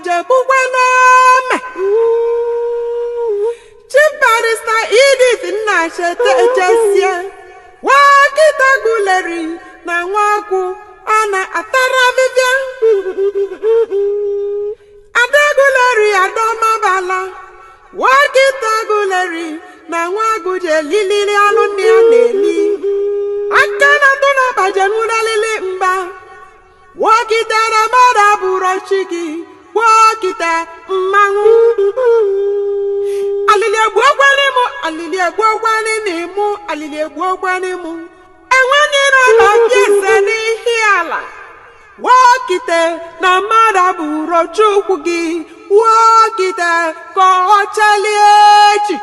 Jebukwenome Chief Barrister Edith Nnachete Echesie Wakita Guleri na Nwagu ana atara vivia Adaguleri Adomabala Wakita Guleri na Nwagu je lili anu ni aneli Akana tuna bajenuna lili mba Wakita ramada burochiki Wakita mmangu Alilie gwogwani mu Enwani na fiese n'ihi ala Wakite na mada burochukwu gị Wakite ka ọ chalie echi